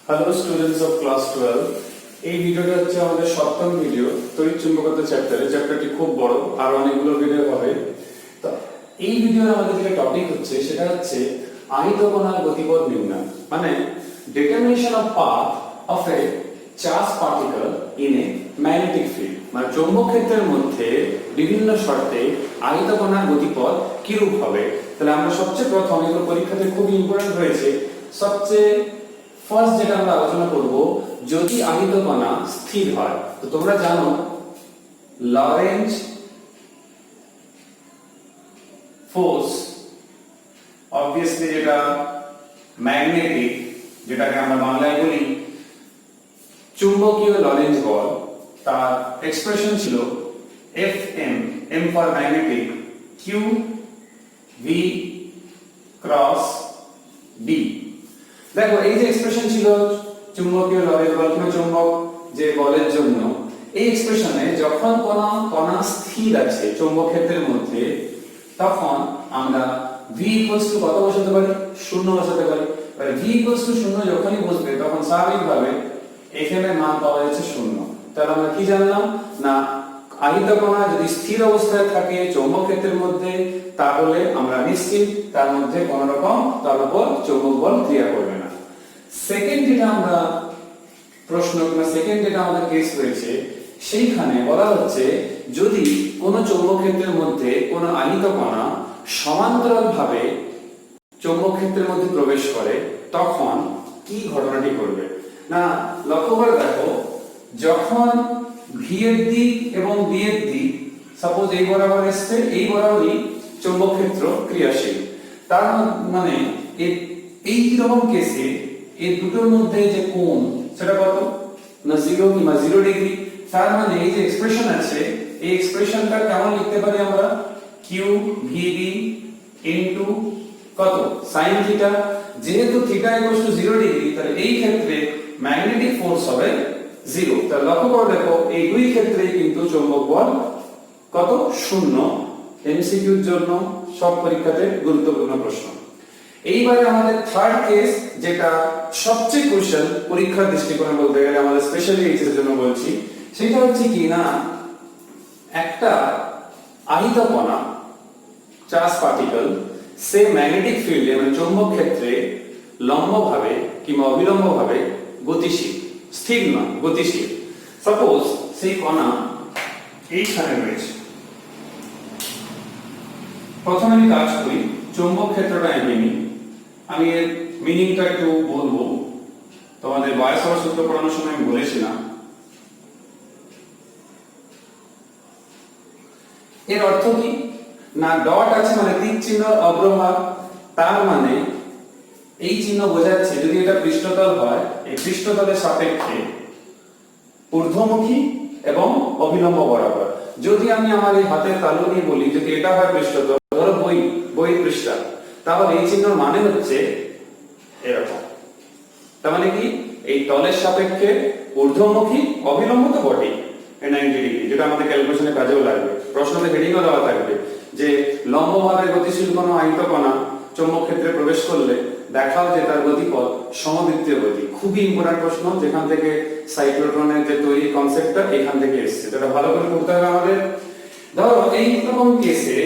Hello students of class 12। এই ভিডিওটা হচ্ছে আমাদের সপ্তম ভিডিও তড়িৎ চুম্বকত্ব চ্যাপ্টারে। চ্যাপ্টারটি খুব বড়, আর অনেকগুলো ভিডিও হবে। তো এই ভিডিওর আমাদের যে টপিক হচ্ছে সেটা হচ্ছে আহিত কণার গতিপথ নির্ণয়, মানে determination of path of A charge particle in a magnetic field. মানে চৌম্বক ক্ষেত্রের মধ্যে বিভিন্ন শর্তে আহিত কণার গতিপথ কিরূপ হবে। তাহলে আমরা সবচেয়ে প্রথম, এগুলো পরীক্ষাতে খুব ইম্পর্টেন্ট রয়েছে, সবচেয়ে ফার্স্ট যেটা আমরা আলোচনা করব, যদি আহিত কণা স্থির হয়। তো তোমরা জানো লরেঞ্জ ফোর্স অবভিয়াসলি যেটা ম্যাগনেটিক, যেটাকে আমরা বাংলায় বলি চুম্বকীয় লরেঞ্জ বল, তার এক্সপ্রেশন ছিল Fm, m for magnetic, q v cross d। দেখো এই যে এক্সপ্রেশন ছিল চুম্বকীয় লরেঞ্জ বল কিংবা চুম্বক যে বলের জন্য, এই এক্সপ্রেশনে যখন কণা স্থির আছে চৌম্বক ক্ষেত্রের মধ্যে, তখন আমরা v কত বসাতে পারি? 0 বসাতে পারি। আর v 0 যখনই বসবে তখন স্বাভাবিকভাবে Fm এর মান পাওয়া যাচ্ছে 0। তাহলে আমরা কি জানলাম না, আহিত কণা যদি স্থির অবস্থায় থাকে চৌম্বক ক্ষেত্রের মধ্যে, তাহলে আমরা নিশ্চিত তার মধ্যে কোন রকম তার উপর চৌম্বক বল ক্রিয়া করবে না। সেকেন্ড যেটা আমরা প্রশ্ন কিংবা সেকেন্ড যেটা আমাদের কেস রয়েছে, সেইখানে বলা হচ্ছে যদি কোন চৌম্বক ক্ষেত্রের মধ্যে কোন আহিত কণা সমান্তরালভাবে চৌম্বক ক্ষেত্রের মধ্যে প্রবেশ করে, তখন কি ঘটনাটি ঘটবে। না লক্ষ্য করে দেখো, যখন ভি এর দিক এবং বি এর দিক সাপোজ এই বরাবর আসছে, এই বরাবরই চৌম্বক ক্ষেত্র ক্রিয়াশীল, তার মানে এই রকম কেসে এই দুটোর মধ্যে যে কোণ সেটা কত না 0 কিংবা 0 ডিগ্রি। তার মানে এই যে এক্সপ্রেশন আছে, এই এক্সপ্রেশনটা কেমন লিখতে পারি আমরা? q vb ইনটু কত sin থিটা। যেহেতু থিটা 0 ডিগ্রি, তাহলে এই ক্ষেত্রে ম্যাগনেটিক ফোর্স হবে 0। তাহলে লক্ষ্য করে দেখো এই দুই ক্ষেত্রেই কিন্তু চৌম্বক বল কত? 0। এমসিকিউর জন্য সব পরীক্ষাতে গুরুত্বপূর্ণ প্রশ্ন। এইবারে আমাদের থার্ড কেস, যেটা সবচেয়ে ক্রুশিয়াল পরীক্ষার দৃষ্টিকোণে বলতে গেলে, আমাদের স্পেশালি এইচএস এর জন্য বলছি, সেটা হচ্ছে কি না, একটা আহিত কণা চার্জ পার্টিকেল সে ম্যাগনেটিক ফিল্ডে মানে চৌম্বক ক্ষেত্রে লম্বভাবে কিংবা অবিলম্বভাবে গতিশীল, স্থির নয়, গতিশীল। সাপোজ সেই কণা এইখানে রয়েছে। প্রথমে আমি কাজ করি, চৌম্বক ক্ষেত্রটা এঁকে নিই। আমি এর মিনিংটা একটু বলবো, তোমাদের বায়োসাভার্ট সূত্র পড়ানোর সময় আমি বলেছিলাম। এর অর্থ কি না, ডট আছে মানে তীর চিহ্ন অগ্রভাগ, তার মানে এই চিহ্ন বোঝাচ্ছে যদি এটা পৃষ্ঠতল হয়, এই পৃষ্ঠতলের সাপেক্ষে ঊর্ধ্বমুখী এবং অবিলম্ব বরাবর। যদি আমি আমার এই হাতের তালু নিয়ে বলি যদি এটা হয় পৃষ্ঠতল, ধরো বই পৃষ্ঠা, তাহলে এই চিহ্নের মানে হচ্ছে এরকম। তার মানে কি এই তলের সাপেক্ষে ঊর্ধ্বমুখী, অবিলম্ব তো বটেই 90 ডিগ্রি, যেটা আমাদের ক্যালকুলেশনে কাজেও লাগবে। প্রশ্নতে হেডিংও দেওয়া থাকবে যে লম্বভাবে গতিশীল কোনো আহিত কণা চৌম্বক ক্ষেত্রে প্রবেশ করলে দেখাও যে তার গতিপথ সমবৃত্তীয় গতি। খুবই ইম্পর্টেন্ট প্রশ্ন, যেখান থেকে সাইক্লোট্রনের যে তৈরি কনসেপ্টটা এখান থেকে এসেছে, এটা ভালো করে করতে হবে আমাদের। ধরো এই রকম কেসে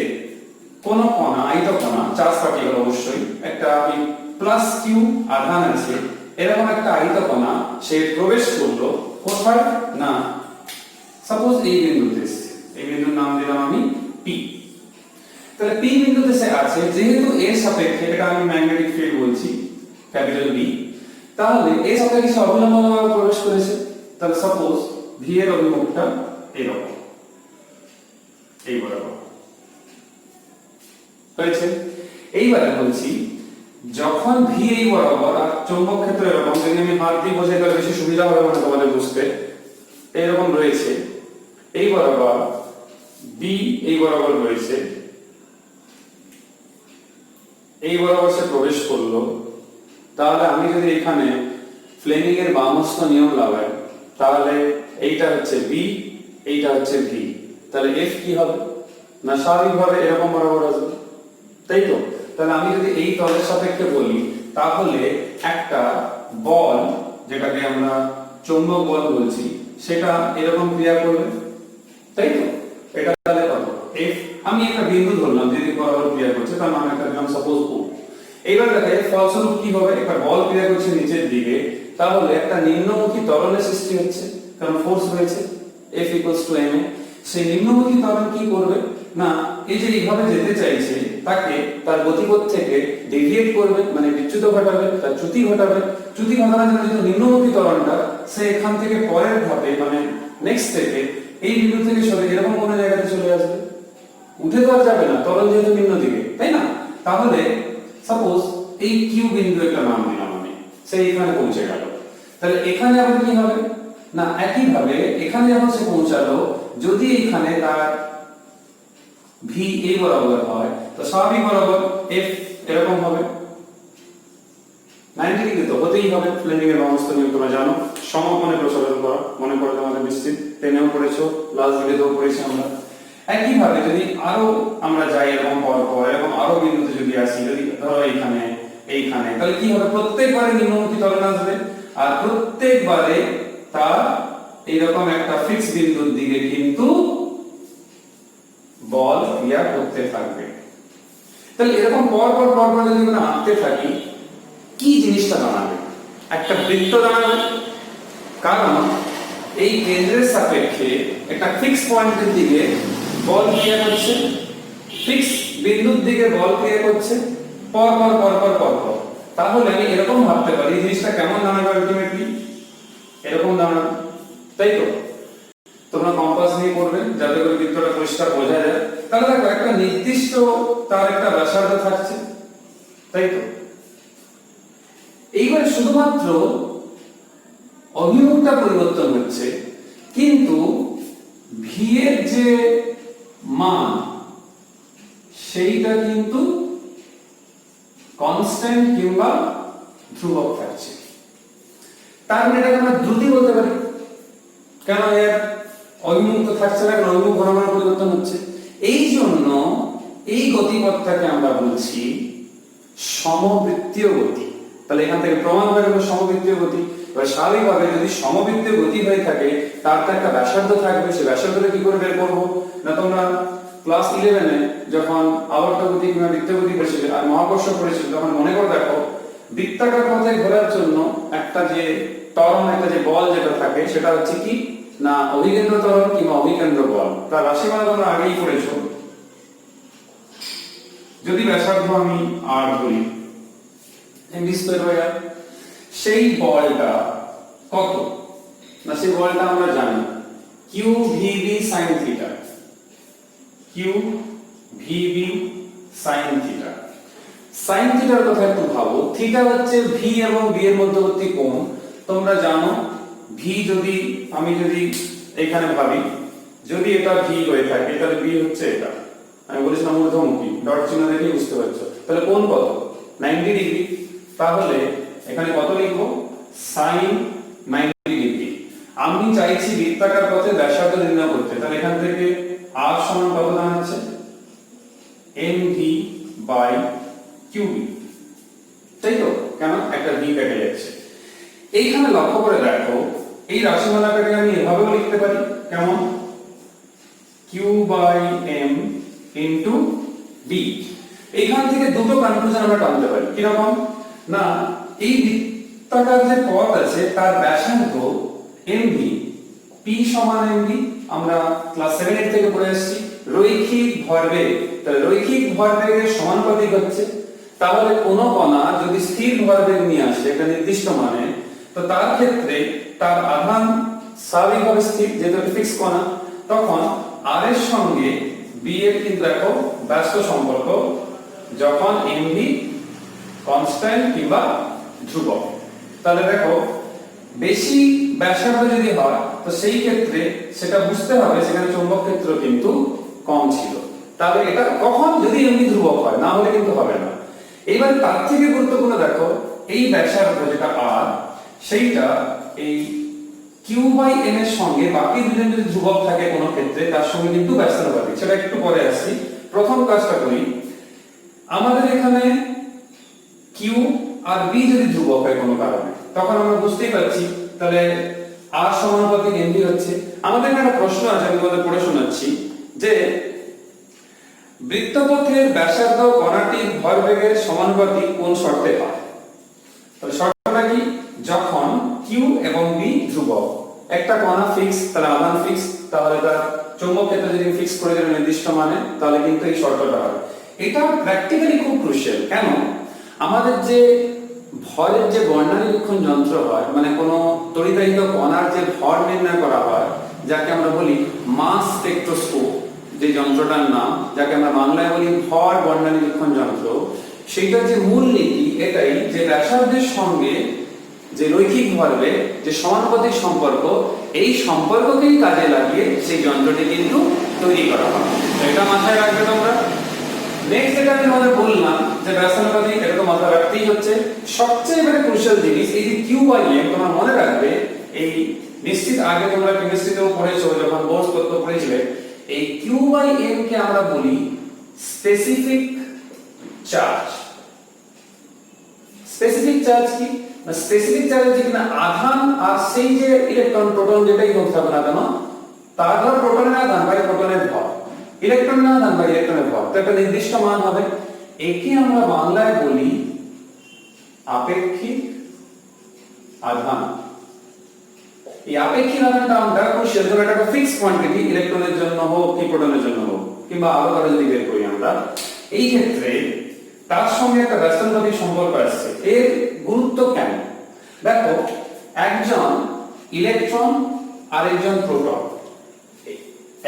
কোন কণা, আহিত কণা চার্জ পার্টিকেল, অবশ্যই একটা প্লাস কিউ আধান আছে, এরকম একটা আহিত কণা সে প্রবেশ করলো কোথায় না, সাপোজ এই বিন্দুতে এসেছে, এই বিন্দুর নাম দিলাম আমি পি। তাহলে পি বিন্দুতে সে আছে, যেহেতু এর সাপেক্ষে এটা আমি ম্যাগনেটিক ফিল্ড বলছি ক্যাপিটাল বি, তাহলে এর সাপেক্ষে সে অবিলম্বভাবে প্রবেশ করেছে। তাহলে সাপোজ ভি এর অভিমুখটা এরকম, এই বরাবর হয়েছে। এইবারে বলছি যখন ভি এই বরাবর আর চৌম্বক ক্ষেত্র এরকম, যদি আমি হাত দিয়ে বোঝাই তাহলে বেশি সুবিধা হবে মানে তোমাদের বুঝতে, এইরকম রয়েছে, এই বরাবর বি এই বরাবর রয়েছে, এই বরাবর সে প্রবেশ করলো। তাহলে আমি যদি এখানে ফ্লেমিং এর বামহস্ত নিয়ম লাগাই, তাহলে এইটা হচ্ছে বি, এইটা হচ্ছে ভি, তাহলে এফ কি হবে না স্বাভাবিকভাবে এরকম বরাবর আসবে, তাই তো। তাহলে আমি যদি এই তলের সাপেক্ষে বলি, তাহলে একটা বল যেটাকে আমরা চৌম্বক বল বলছি, সেটা এরকম ক্রিয়া করবে, তাই তো? এটা তাহলে কত F, আমি একটা বিন্দু ধরলাম যেদিক বরাবর ক্রিয়া করছে, তার মানে একটা দিলাম সাপোজ O। এইবার দেখো ফলস্বরূপ কি হবে, একটা বল ক্রিয়া করছে নিচের দিকে, তাহলে একটা নিম্নমুখী ত্বরণের সৃষ্টি হচ্ছে, কারণ ফোর্স রয়েছে F = ma। সেই নিম্নমুখী ত্বরণ কি করবে না, এই যে এইভাবে যেতে চাইছে তাকে তার গতিপথ থেকে ডেভিয়েট করবে, মানে বিচ্যুত ঘটাবে, তার চ্যুতি ঘটাবে। চ্যুতি ঘটানোর জন্য যে নিম্নমুখী ত্বরণটা, সে এখান থেকে পরের ধাপে মানে নেক্সট থেকে এই বিন্দু থেকে সরে এরকম কোন জায়গাতে চলে আসবে, উঠে তো আর যাবে না, ত্বরণ যেহেতু নিম্ন দিকে, তাই না? তাহলে সাপোজ এই কিউ বিন্দু একটা নাম দিলাম আমি, সে এখানে পৌঁছে গেল। তাহলে এখানে আবার কি হবে না, একই ভাবে এখানে যখন সে পৌঁছালো, যদি এখানে তার ভি এই বরাবর হয়, তো স্বাভাবিক বরাবর এফ এরকম হবে 90 ডিগ্রি, তো হতেই হবে। ফ্লেমিং এর সমস্ত নিয়ম তোমরা জানো, সমকোণে প্রসারণ করা, মনে করে তোমাদের নিশ্চিত টেনেও পড়েছো, লাস্ট ভিডিওতেও পড়েছি আমরা। একই ভাবে যদি আরো আমরা যাই এরকম পর এরকম আরো বিন্দুতে যদি আসি, যদি ধরো এইখানে এইখানে, তাহলে কি হবে, প্রত্যেকবারে নিম্নমুখী ত্বরণ আসবে, আর প্রত্যেকবারে তার এইরকম একটা ফিক্স বিন্দুর দিকে কিন্তু বল ক্রিয়া করতে থাকবে। তাহলে এরকম পর যদি আমরা আঁকতে থাকি, কি জিনিসটা দাঁড়াবে, একটা বৃত্ত দাঁড়াবে, কারণ এই কেন্দ্রের সাপেক্ষে একটা ফিক্স পয়েন্টের দিকে বল ক্রিয়া করছে, ফিক্স বিন্দুর দিকে বল ক্রিয়া করছে পর পর। তাহলে আমি এরকম ভাবতে পারি জিনিসটা কেমন দাঁড়াবে, আলটিমেটলি এরকম দাঁড়াবে, তাই তো? তোমরা কম্পাস নিয়ে করবে যাতে করে বৃত্তটা পরিষ্কার বোঝা যায়। তাহলে দেখো একটা নির্দিষ্ট তার একটা ব্যাসার্ধ থাকছে, তাই তো? এইবার শুধুমাত্র অভিমুখটা পরিবর্তন হচ্ছে, কিন্তু ভি এর যে মান সেইটা কিন্তু কনস্ট্যান্ট কিংবা ধ্রুবক থাকছে। তার মানে এটাকে আমরা দ্রুতি বলতে পারি, কেন এর অভিমুখ তো থাকছে না, কারণ অভিমুখ ঘনমানের পরিবর্তন হচ্ছে। এই জন্য এই গতিপথটাকে আমরা বলছি সমবৃত্তীয় গতি। তাহলে এখান থেকে প্রমাণ হয়ে গেল সমবৃত্তীয় গতি। এবার স্বাভাবিকভাবে যদি সমবৃত্তীয় গতি হয়ে থাকে, তার তো একটা ব্যাসার্ধ থাকবে, সেই ব্যাসার্ধটা কি করে বের করবো না, তোমরা ক্লাস 11-এ যখন আবর্ত গতি কিংবা বৃত্ত গতি পড়েছিলে আর মহাকর্ষ পড়েছিলে, তখন মনে করে দেখো বৃত্তাকার পথে ঘোরার জন্য একটা যে ত্বরণ, একটা যে বল যেটা থাকে, সেটা হচ্ছে কি না অভিকেন্দ্র ত্বরণ কিংবা অভিকেন্দ্র বল। তার রাশিমালা তোমরা আগেই পড়েছো। যদি ব্যাসার্ধ আমি আর ধরি mv² হয়ে যায়, সেই বলটা কত না, সেই বলটা আমরা জানি qvb sin theta, qvb sin theta. sin থিটার কথা একটু ভাবো, থিটা হচ্ছে ভি এবং বি এর মধ্যবর্তী কোণ। তোমরা জানো ভি যদি আমি যদি এখানে ভাবি, যদি এটা ভি হয়ে থাকে তাহলে বি হচ্ছে এটা, আমি বলেছিলাম ঊর্ধ্বমুখী, ডট চিহ্ন দেখে বুঝতে পারছো। তাহলে কোণ কত, 90 ডিগ্রি। তাহলে এখানে কত লিখবো, sin 90 ডিগ্রি। আমি চাইছি বৃত্তাকার পথে ব্যাসার্ধ নির্ণয় করতে, তাহলে এখান থেকে r সমান কত দাঁড়াচ্ছে, mv/qb, তাই তো? কেন একটা v কেটে যাচ্ছে। এইখানে লক্ষ্য করে দেখো, এই রাশিমালাটাকে আমি এভাবেও লিখতে পারি, কেমন, q/m * b। এইখান থেকে দুটো কনক্লুশন আমরা টানতে পারি, কি রকম না, এই বৃত্তাকার যে পথ আছে তার ব্যাসার্ধ mv, p সমান mv, আমরা ক্লাস 7-8 থেকে পড়ে এসেছি রৈখিক ভরবেগ। তাহলে রৈখিক ভরবেগের সমানুপাতিক হচ্ছে। তাহলে কোন কণা যদি স্থির ভরবেগ নিয়ে আসে একটা নির্দিষ্ট মানে, তো তার ক্ষেত্রে তার আধান স্বাভাবিকভাবে স্থির, যেহেতু ফিক্স কণা, তখন r এর সঙ্গে b এর কিন্তু দেখো ব্যস্ত সম্পর্ক, যখন mv কনস্ট্যান্ট কিংবা ধ্রুবক। তাহলে দেখো বেশি ব্যাসার্ধ যদি হয়, তো সেই ক্ষেত্রে সেটা বুঝতে হবে সেখানে চৌম্বক ক্ষেত্র কিন্তু কম ছিল। তাহলে এটা কখন, যদি mv ধ্রুবক হয়, না হলে কিন্তু হবে না। এবার তার থেকে গুরুত্বপূর্ণ দেখো, এই ব্যাসার্ধ যেটা r, সেইটা এই q/m এর সঙ্গে বাকি দুজন যদি ধ্রুবক থাকে কোনো ক্ষেত্রে, তার সঙ্গে কিন্তু ব্যস্তানুপাতিক। সেটা একটু পরে আসছি, প্রথম কাজটা করি। আমাদের এখানে q আর b যদি ধ্রুবক হয় কোনো কারণে, তখন আমরা বুঝতেই পারছি তাহলে আর সমানুপাতিক এমভি হচ্ছে। আমাদের এখানে একটা প্রশ্ন আছে, আমি তোমাদের পড়ে শোনাচ্ছি যে বৃত্তপথের ব্যাসার্ধ কণাটির ভরবেগের সমানুপাতিক কোন শর্তে হয়। তাহলে শর্তটা কি, যখন কিউ এবং বি ধ্রুবক, একটা কণা ফিক্স তাহলে আধান ফিক্স, তাহলে তার চৌম্বক ক্ষেত্র যদি ফিক্স করে দেয় নির্দিষ্ট মানে, তাহলে কিন্তু এই শর্তটা হবে। এটা প্র্যাকটিক্যালি খুব ক্রুশিয়াল। কেন, আমাদের যে ভরের যে বর্ণালীবীক্ষণ যন্ত্র হয়, মানে কোনো তড়িতাহিত কণার যে ভর নির্ণয় করা হয়, যাকে আমরা বলি মাস স্পেকট্রোস্কোপ, যে যন্ত্রটার নাম, যাকে আমরা বাংলায় বলি ভর বর্ণালীবীক্ষণ যন্ত্র, সেইটার যে মূল নীতি এটাই যে ব্যাসার্ধের সঙ্গে যে রৈখিক ভরবেগ, যে সমানুপাতিক সম্পর্ক, এই সম্পর্ককেই কাজে লাগিয়ে সেই যন্ত্রটি কিন্তু তৈরি করা হয়। এটা মাথায় রাখবে তোমরা। নেক্সট যেটা আমি তোমাদের বললাম যে ব্যাসানুপাতিক, এটা তো মাথায় রাখতেই হচ্ছে। সবচেয়ে এবারে ক্রুশিয়াল জিনিস এই যে কিউ বাই এম, তোমরা মনে রাখবে এই নিশ্চিত আগে তোমরা কেমিস্ট্রিতেও পড়েছো, যখন বোর্ড তত্ত্ব পড়েছিলে, এই কিউ বাই এম কে আমরা বলি স্পেসিফিক চার্জ। স্পেসিফিক চার্জ কি, স্পেসিফিক চার্জ হচ্ছে কিনা আধান আর সেই যে ইলেকট্রন প্রোটন যেটাই হোক থাকুক না কেন, তার ধর প্রোটনের আধান বাই প্রোটনের ভর, ইলেকট্রনের আধান বাই ইলেকট্রনের ভর, তো একটা নির্দিষ্ট মান হবে। একে আমরা বাংলায় বলি আপেক্ষিক আধান। এই আপেক্ষিক আধানটা আমরা ক্রুশিয়াল, ধরো এটা একটা ফিক্সড কোয়ান্টিটি, ইলেকট্রনের জন্য হোক কি প্রোটনের জন্য হোক, কিংবা আরো কারো যদি বের করি আমরা, এই ক্ষেত্রে তার সঙ্গে একটা ব্যস্তানুপাতিক সম্পর্ক আছে। এর গুরুত্ব কেন, দেখো একজন ইলেকট্রন আর একজন প্রোটন,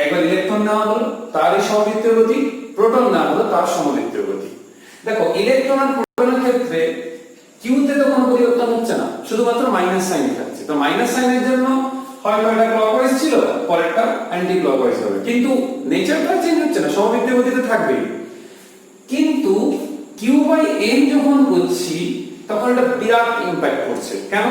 একবার ইলেকট্রন নেওয়া হলো তারই সমবৃত্তীয় গতি, প্রোটন নেওয়া হলো তার সমবৃত্তীয় গতি। দেখো ইলেকট্রন আর প্রোটনের ক্ষেত্রে কিউতে তো কোনো পরিবর্তন হচ্ছে না, শুধুমাত্র মাইনাস সাইন থাকছে। তো মাইনাস সাইনের জন্য হয়তো এটা ক্লকওয়াইজ ছিল, পরেরটা অ্যান্টি ক্লকওয়াইজ হবে, কিন্তু নেচারটা চেঞ্জ হচ্ছে না, সমবৃত্তীয় গতিতে থাকবেই। কিন্তু কিউ বাই এম যখন করছি তখন এটা বিরাট ইম্প্যাক্ট করছে। কেন,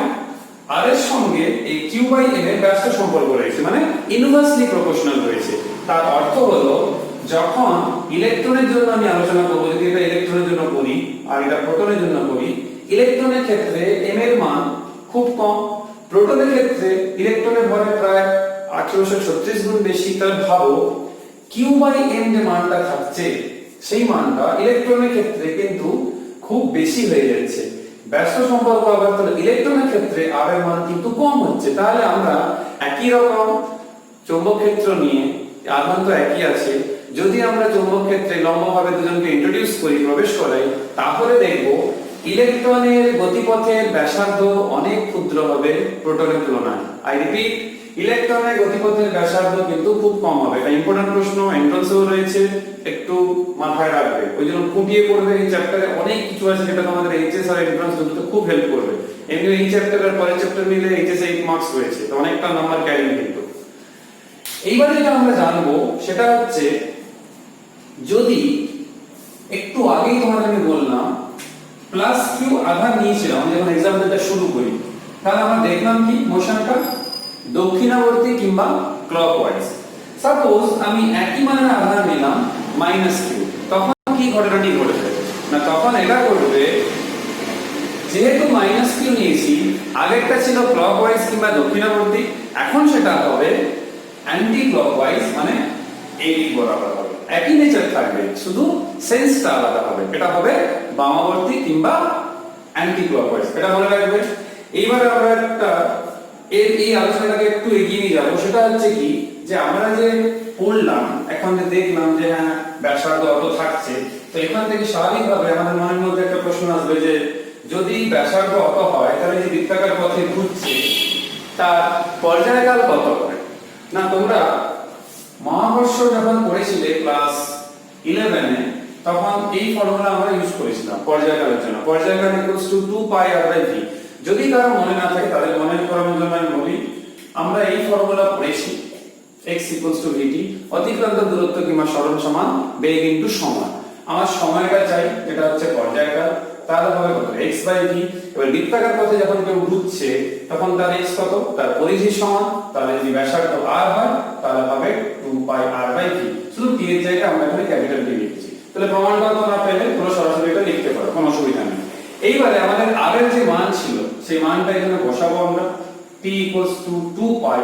আর এর সঙ্গে এই কিউ বাই এম এর ব্যস্ত সম্পর্ক রয়েছে, মানে ইনভার্সলি প্রপোর্শনাল রয়েছে। তার অর্থ হলো যখন ইলেকট্রনের জন্য আমি আলোচনা করব, যদি এটা ইলেকট্রনের জন্য করি আর এটা প্রোটনের জন্য করি, ইলেকট্রনের ক্ষেত্রে এম এর মান খুব কম, প্রোটনের ক্ষেত্রে ইলেকট্রনের ভরের প্রায় 1836 গুণ বেশি। তাহলে ভাবো কিউ বাই এম যে মানটা থাকছে সেই মানটা ইলেকট্রনের ক্ষেত্রে কিন্তু খুব বেশি হয়ে যাচ্ছে। ব্যস্ত সম্পর্ক আবার, তাহলে ইলেকট্রনের ক্ষেত্রে আর এর মান কিন্তু কম হচ্ছে। তাহলে আমরা একই রকম চৌম্বক ক্ষেত্র নিয়ে, আধান তো একই আছে, যদি আমরা চৌম্বক ক্ষেত্রে লম্বভাবে দুজনকে ইন্ট্রোডিউস করি, প্রবেশ করাই, তাহলে দেখব ইলেকট্রনের গতিপথের ব্যাসার্ধ অনেক ক্ষুদ্র হবে প্রোটনের তুলনায়। আই রিপিট, ইলেকট্রনের গতিপথের ব্যাসার্ধ কিন্তু খুব কম হবে। এটা ইম্পর্টেন্ট প্রশ্ন, এন্ট্রান্সেও রয়েছে, একটু মাথায় রাখবে। ওই জন্য খুঁটিয়ে পড়বে, এই চ্যাপ্টারে অনেক কিছু আছে যেটা তোমাদের এইচএস আর এন্ট্রান্স দুটোতে খুব হেল্প করবে। এমনি এই চ্যাপ্টারের পরের চ্যাপ্টার মিলে এইচএস 8 মার্কস রয়েছে, তো অনেকটা নাম্বার ক্যারি কিন্তু। এইবারে যেটা আমরা জানবো সেটা হচ্ছে, যদি একটু আগেই তোমাদের আমি বললাম প্লাস কিউ আধান নিয়েছিলাম যখন এক্সাম্পলটা শুরু করি, তাহলে আমরা দেখলাম কি মোশনটা দক্ষিণাবর্তী কিংবা ক্লকওয়াইজ। সাপোজ আমি একই মানের আধান নিলাম মাইনাস কিউ, তখন কি ঘটনাটি ঘটবে না, তখন এটা ঘটবে যেহেতু মাইনাস কিউ নিয়েছি, আগেরটা ছিল ক্লকওয়াইজ কিংবা দক্ষিণাবর্তী, এখন সেটা হবে অ্যান্টি ক্লকওয়াইজ, মানে এই দিক বরাবর হবে। একই নেচার থাকবে, শুধু সেন্সটা আলাদা হবে। এটা হবে বামাবর্তী কিংবা অ্যান্টি ক্লকওয়াইজ, এটা মনে রাখবে। এইবার আমরা একটা এই আলোচনাটাকে একটু এগিয়ে নিয়ে যাবো। সেটা হচ্ছে কি, যে আমরা যে পড়লাম এখন, যে দেখলাম যে হ্যাঁ ব্যাসার্ধ অত থাকছে, তো এখান থেকে স্বাভাবিকভাবে আমাদের মনের মধ্যে একটা প্রশ্ন আসবে যে যদি ব্যাসার্ধ অত হয়, তাহলে যে বৃত্তাকার পথে ঘুরছে তার পর্যায়কাল কত হবে। না, তোমরা মহাকর্ষ যখন পড়েছিলে ক্লাস 11-এ, তখন এই ফর্মুলা আমরা ইউজ করেছিলাম পর্যায়কালের জন্য। পর্যায়কাল equals to 2 pi r by v. যদি কারো মনে না থাকে তাহলে মনে করানোর জন্য আমি বলি, আমরা এই ফর্মুলা পড়েছি x ইকুয়ালস টু vt, অতিক্রান্ত দূরত্ব কিংবা সরণ সমান বেগ ইনটু সময়। আমার সময়টা চাই, যেটা হচ্ছে পর্যায়কাল, তাহলে হবে কত x বাই v। এবার বৃত্তাকার পথে যখন কেউ ঘুরছে তখন তার x কত, তার পরিধি সমান, তাহলে যদি ব্যাসার্ধ r হয় তাহলে হবে 2 পাই r বাই v। শুধু t এর জায়গায় আমরা এখানে ক্যাপিটাল T লিখেছি। তাহলে প্রমাণটা তোমরা পেলে পুরো সরাসরি এটা লিখতে পারো, কোনো অসুবিধা নেই। এইবারে আমাদের r এর যে মান ছিল সেই মানটা এখানে বসাবো আমরা। t equals to 2 pi,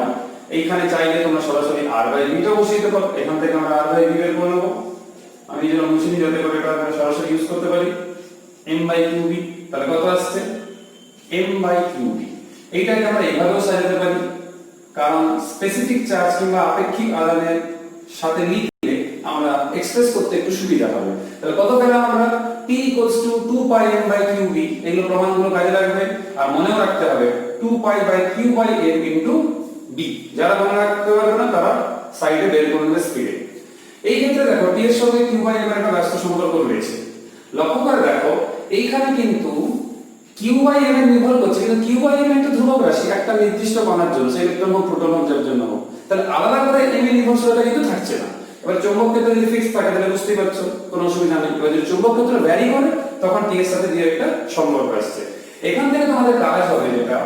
এইখানে চাইলে তোমরা সরাসরি r by v টা বসিয়ে দিতে পারো, এখান থেকে আমরা r by v বের করে নেব। আমি যেন মুছিনি যাতে করে এটা আমরা সরাসরি ইউজ করতে পারি। m by qb, তাহলে কত আসছে m by qb। এইটাকে আমরা এভাবেও সাজাতে পারি, কারণ স্পেসিফিক চার্জ কিংবা আপেক্ষিক আধানের সাথে লিখলে আমরা এক্সপ্রেস করতে একটু সুবিধা হবে। তাহলে কত পেলাম আমরা, t equals to 2 pi m by qb। এগুলো প্রমাণগুলো কাজে লাগবে। আর মনেও রাখতে হবে 2 pi by q by m into b। যারা মনে রাখতে পারবে না তারা সাইডে বের করে নেবে স্পিডে। এই ক্ষেত্রে দেখো t এর সঙ্গে q by m এর একটা ব্যস্ত সম্পর্ক রয়েছে। লক্ষ্য করে দেখো এইখানে কিন্তু q by m এর নির্ভর করছে, কিন্তু q by m একটা ধ্রুবক রাশি, একটা নির্দিষ্ট কণার জন্য, সেই ইলেকট্রন হোক প্রোটন হোক যার জন্য হোক। তাহলে আলাদা করে m এর নির্ভরশীলতা কিন্তু থাকছে না। এবার চৌম্বক ক্ষেত্র যদি ফিক্স থাকে তাহলে বুঝতেই পারছো কোনো অসুবিধা নেই। এবার যদি চৌম্বক ক্ষেত্র ভ্যারি করে তখন t এর সাথে দিয়ে একটা সম্পর্ক আসছে। এখান থেকে তোমাদের কাজ হবে যেটা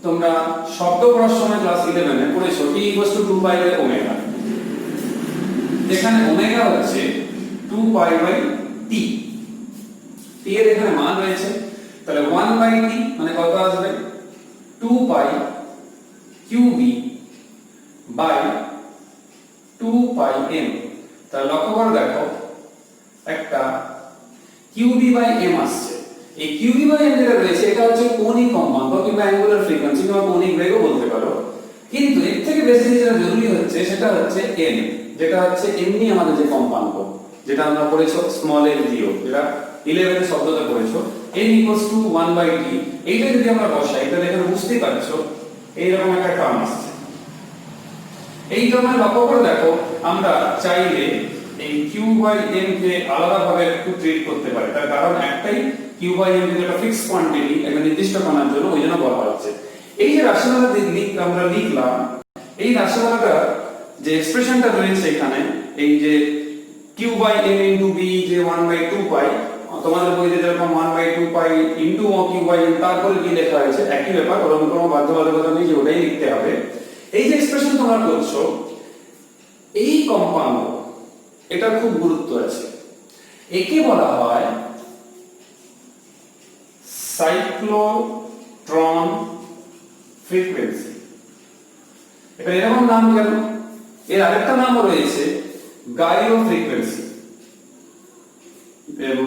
তোমরা শব্দ পড়ার সময় ক্লাস 11 এ পড়েছো, t equals to 2 pi by omega। এখানে ওমেগা হচ্ছে 2 pi by t, t এর এখানে মান রয়েছে। তাহলে 1 by t মানে কত আসবে, 2 pi qb by 2 pi m। তাহলে লক্ষ্য করে দেখো একটা qb by m আসছে। এই qb by m যেটা রয়েছে এটা হচ্ছে কৌণিক কম্পাঙ্ক কিংবা অ্যাঙ্গুলার ফ্রিকোয়েন্সি কিংবা কৌণিক বেগও বলতে পারো। কিন্তু এর থেকে বেশি যেটা জরুরি হচ্ছে সেটা হচ্ছে m, যেটা হচ্ছে এমনি আমাদের যে কম্পাঙ্ক যেটা আমরা পড়েছো স্মল l দিও, যেটা 11 এর শব্দটা পড়েছো, n equals to 1 by t। এইটা যদি আমরা বসাই তাহলে এখানে বুঝতেই পারছো এইরকম একটা টার্ম আসছে। এই টার্মের লক্ষ্য করে দেখো আমরা চাইলে এই q by m কে আলাদা ভাবে একটু ট্রিট করতে পারি, তার কারণ একটাই q by m যেটা ফিক্সড কোয়ান্টিটি একটা নির্দিষ্ট কণার জন্য, ওই জন্য বলা হচ্ছে। এই যে রাশিমালা আমরা লিখলাম, এই রাশিমালাটা যে এক্সপ্রেশনটা রয়েছে এখানে, এই যে q by m into b যে 1 by 2 pi, তোমাদের বইতে যেরকম 1 by 2 pi into q by m তারপরে কি লেখা হয়েছে একই ব্যাপার, ওরকম কোনো বাধ্যবাধকতা নেই যে ওটাই লিখতে হবে। এই যে এক্সপ্রেশন তোমরা করছো এই কম্পাউন্ড, এটা খুব গুরুত্ব আছে। একে বলা হয় সাইক্লোট্রন ফ্রিকোয়েন্সি। এটা এরকম নাম কেন? এর আরেকটা নামও রয়েছে গাইরো ফ্রিকোয়েন্সি।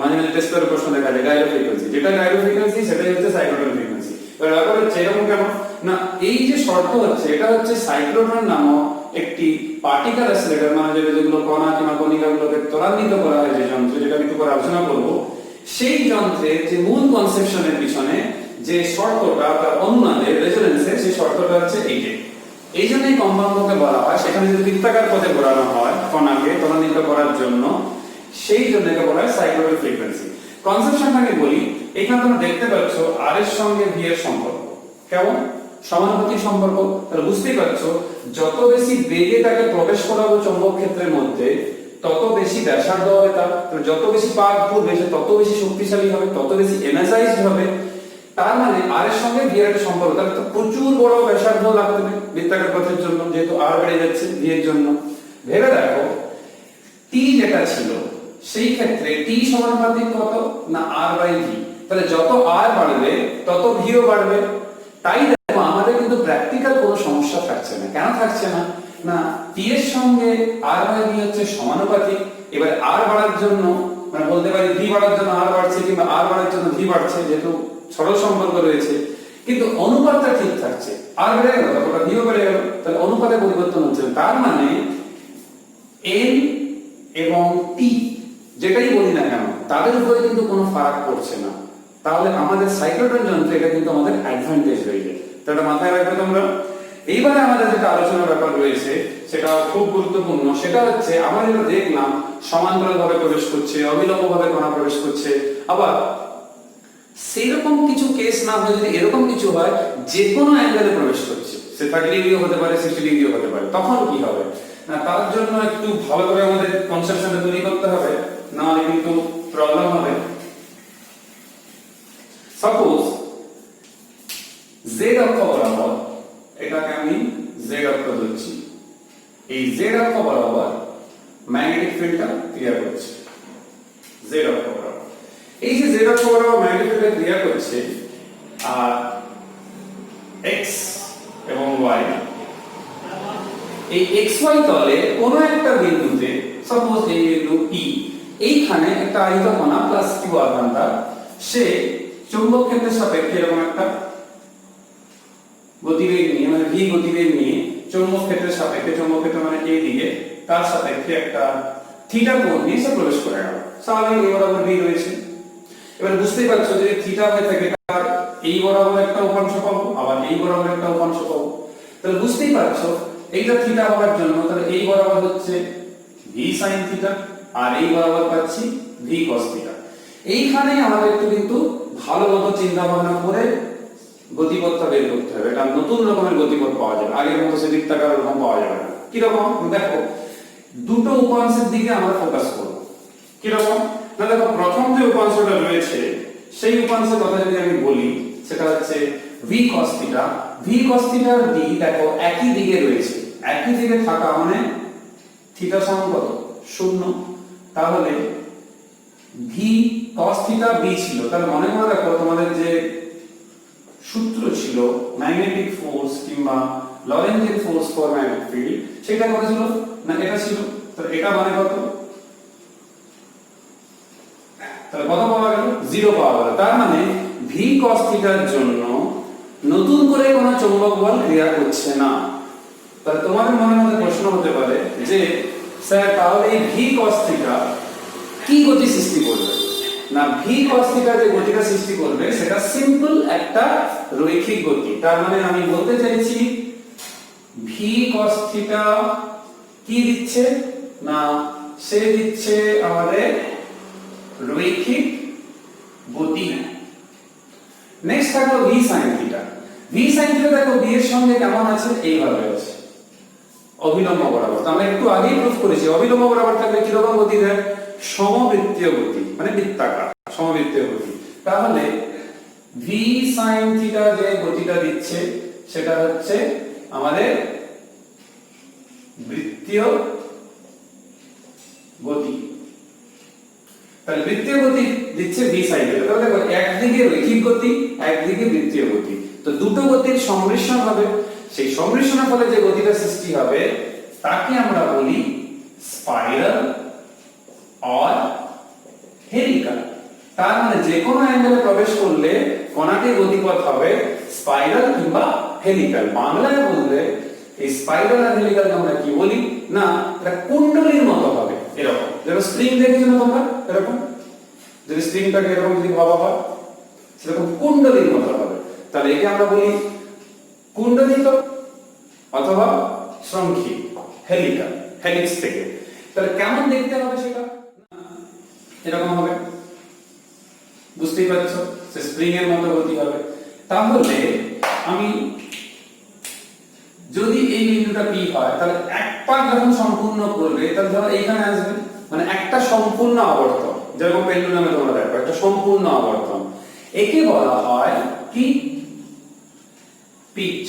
মানে টেস্ট করে প্রশ্ন দেখা যায় গাইরো ফ্রিকোয়েন্সি, যেটা গাইরো ফ্রিকোয়েন্সি সেটাই হচ্ছে সাইক্লোট্রন ফ্রিকোয়েন্সি। এবার ব্যাপার হচ্ছে এরকম কেন না, এই যে শর্ত হচ্ছে এটা হচ্ছে সাইক্লোট্রন নামক একটি পার্টিকেল অ্যাক্সিলারেটর, মানে যেগুলো কণা কিংবা কণিকাগুলোকে ত্বরান্বিত করা হয় যে যন্ত্র, যেটা আমি একটু পরে আলোচনা করব, সেই যন্ত্রের যে মূল কনসেপশনের পিছনে যে শর্তটা তার অনুনাদের রেজোনেন্সের, সেই শর্তটা হচ্ছে এইটা। এই জন্যই কম্পাঙ্ককে বলা হয়, সেখানে যদি বৃত্তাকার পথে ঘোরানো হয় কণাকে ত্বরান্বিত করার জন্য, সেই জন্য একে বলা হয় সাইক্লোট্রন ফ্রিকোয়েন্সি। কনসেপশনটাকে বলি, এখানে তোমরা দেখতে পাচ্ছ r এর সঙ্গে v এর সম্পর্ক কেমন, সমানুপাতিক সম্পর্ক। তাহলে বুঝতেই পারছো যত বেশি বেগে তাকে প্রবেশ করাবো চৌম্বক ক্ষেত্রের মধ্যে তত বেশি ব্যাসার্ধ হবে তার, যত বেশি পাক ঘুরবে সে তত বেশি শক্তিশালী হবে, তত বেশি এনার্জাইজড হবে। তার মানে r এর সঙ্গে v এর একটা সম্পর্ক, তাহলে তো প্রচুর বড় ব্যাসার্ধ লাগবে বৃত্তাকার পথের জন্য, যেহেতু r বেড়ে যাচ্ছে v এর জন্য। ভেবে দেখো t যেটা ছিল সেই ক্ষেত্রে t সমানুপাতিক কত না r by v। তাহলে যত r বাড়বে তত v ও বাড়বে। তাই দেখো আমাদের কিন্তু প্র্যাকটিক্যাল কোনো সমস্যা থাকছে না। কেন থাকছে না না, t এর সঙ্গে r by v হচ্ছে সমানুপাতিক। এবার r বাড়ার জন্য মানে বলতে পারি v বাড়ার জন্য r বাড়ছে কিংবা r বাড়ার জন্য v বাড়ছে, যেহেতু সরল সম্পর্ক রয়েছে, কিন্তু অনুপাতটা ঠিক থাকছে। r বেড়ে গেল ততটা v ও বেড়ে গেল, তাহলে অনুপাতে পরিবর্তন হচ্ছে। তার মানে n এবং t যেটাই বলি না কেন তাদের উপরে কিন্তু কোনো ফারাক পড়ছে না। তাহলে আমাদের সাইক্লোট্রন যন্ত্রে এটা কিন্তু আমাদের অ্যাডভান্টেজ হয়ে যায়। তো এটা মাথায় রাখবে তোমরা। এইবারে আমাদের যেটা আলোচনার ব্যাপার রয়েছে সেটা খুব গুরুত্বপূর্ণ, সেটা হচ্ছে আমরা যেটা দেখলাম সমান্তরালভাবে প্রবেশ করছে, অবিলম্বভাবে কণা প্রবেশ করছে। আবার সেইরকম কিছু কেস না হয়ে যদি এরকম কিছু হয় যে কোনো অ্যাঙ্গেলে প্রবেশ করছে, সে 30 ডিগ্রিও হতে পারে 60 ডিগ্রিও হতে পারে, তখন কি হবে না, তার জন্য একটু ভালো করে আমাদের কনসেপশনটা তৈরি করতে হবে, না হলে কিন্তু প্রবলেম হবে। সাপোজ z অক্ষ বরাবর, এটাকে আমি z অক্ষ ধরছি, এই z অক্ষ বরাবর ম্যাগনেটিক ফিল্ডটা ক্রিয়া করছে। z অক্ষ বরাবর এই যে z অক্ষ বরাবর ম্যাগনেটিক ফিল্ডটা ক্রিয়া করছে, আর x এবং y, এই xy তলে কোনো একটা বিন্দুতে, সাপোজ এই বিন্দু P, এইখানে একটা আহিত কণা প্লাস q আধানটা, সে চৌম্বক ক্ষেত্রের সাপেক্ষে এরকম একটা গতিবেগ নিয়ে, মানে v গতিবেগ নিয়ে চৌম্বক ক্ষেত্রের সাপেক্ষে, চৌম্বক ক্ষেত্র মানে এই দিকে, তার সাপেক্ষে একটা থিটা কোণ নিয়ে সে প্রবেশ করে গেল। স্বাভাবিক এই বরাবর v রয়েছে। এবার বুঝতেই পারছো যে থিটা হয়ে থাকে তার এই বরাবর একটা উপাংশ পাবো, আবার এই বরাবর একটা উপাংশ পাবো। তাহলে বুঝতেই পারছো এইটা থিটা হওয়ার জন্য তাহলে এই বরাবর হচ্ছে v sin থিটা, আর এই বরাবর পাচ্ছি v cos থিটা। এইখানে আমাদের একটু কিন্তু ভালো মতো চিন্তা ভাবনা করে গতিপথটা বের করতে হবে। এটা নতুন রকমের গতিপথ পাওয়া যাবে, আগের মতো সে বৃত্তাকার রকম পাওয়া যাবে না। কিরকম দেখো, দুটো উপাংশের দিকে আমরা ফোকাস করব। কিরকম না, দেখো প্রথম যে উপাংশটা রয়েছে সেই উপাংশের কথা যদি আমি বলি, সেটা হচ্ছে v cos theta. v cos থিটার d দেখো একই দিকে রয়েছে, একই দিকে থাকা মানে থিটা সমান কত? 0। তাহলে v cos থিটা b ছিল, তাহলে মনে করে দেখো তোমাদের যে সূত্র ছিল ম্যাগনেটিক ফোর্স কিংবা লরেন্টিয়ান ফোর্স ফর ম্যাগনেটিক ফিল্ড, সেটা কত ছিল না এটা ছিল। তাহলে এটা মানে কত? তাহলে কত পাওয়া গেল? 0 পাওয়া গেল। তার মানে v cos থিটার জন্য নতুন করে কোনো চৌম্বক বল ক্রিয়া করছে না। তাহলে তোমাদের মনের মধ্যে প্রশ্ন হতে পারে যে স্যার তাহলে এই v cos থিটা কি গতি সৃষ্টি করবে? না, v cos থিটা যে গতিটা সৃষ্টি করবে সেটা সিম্পল একটা রৈখিক গতি। তার মানে আমি বলতে চাইছি v cos থিটা কি দিচ্ছে না, সে দিচ্ছে আমাদের রৈখিক গতি। নেক্সট থাকলো v sin theta. v sin theta দেখো b এর সঙ্গে কেমন আছে? এইভাবে আছে, অভিলম্ব বরাবর। আমরা একটু আগেই প্রুফ করেছি অভিলম্ব বরাবর থাকলে কি রকম গতি দেয়? সমবৃত্তীয় গতি, মানে বৃত্তাকার সমবৃত্তীয় গতি। তাহলে v sin থিটা যে গতিটা দিচ্ছে সেটা হচ্ছে আমাদের বৃত্তীয় গতি। তাহলে বৃত্তীয় গতি দিচ্ছে v sin থিটা। তাহলে দেখো একদিকে রৈখিক গতি, একদিকে বৃত্তীয় গতি, তো দুটো গতির সংমিশ্রণ হবে। সেই সংমিশ্রণের ফলে যে গতিটা সৃষ্টি হবে তাকে আমরা বলি স্পাইরাল আর হেলিকাল। তার মানে যে কোনো অ্যাঙ্গেলে প্রবেশ করলে কণাটির গতিপথ হবে স্পাইরাল কিংবা হেলিকাল। বাংলায় বললে এই স্পাইরাল আর হেলিকাল আমরা কি বলি না, এটা কুণ্ডলীর মতো হবে। এরকম যেমন স্প্রিং দেখেছো না তোমরা, এরকম যদি স্প্রিংটাকে এরকম যদি ভাবা হয় সেরকম কুণ্ডলীর মতো হবে। তাহলে একে আমরা বলি কুণ্ডলিত অথবা শঙ্খী, হেলিকাল, হেলিক্স থেকে। তাহলে কেমন দেখতে হবে সেটা? এরকম হবে, বুঝতেই পারছো, সে স্প্রিং এর মতো গতি হবে। তাহলে আমি যদি এই বিন্দুটা P হয় তাহলে এক পাক যখন সম্পূর্ণ করবে তাহলে ধরো এইখানে আসবে, মানে একটা সম্পূর্ণ আবর্তন, যেরকম পেন্ডুলামে তোমরা দেখো একটা সম্পূর্ণ আবর্তন। একে বলা হয় কি? পিচ।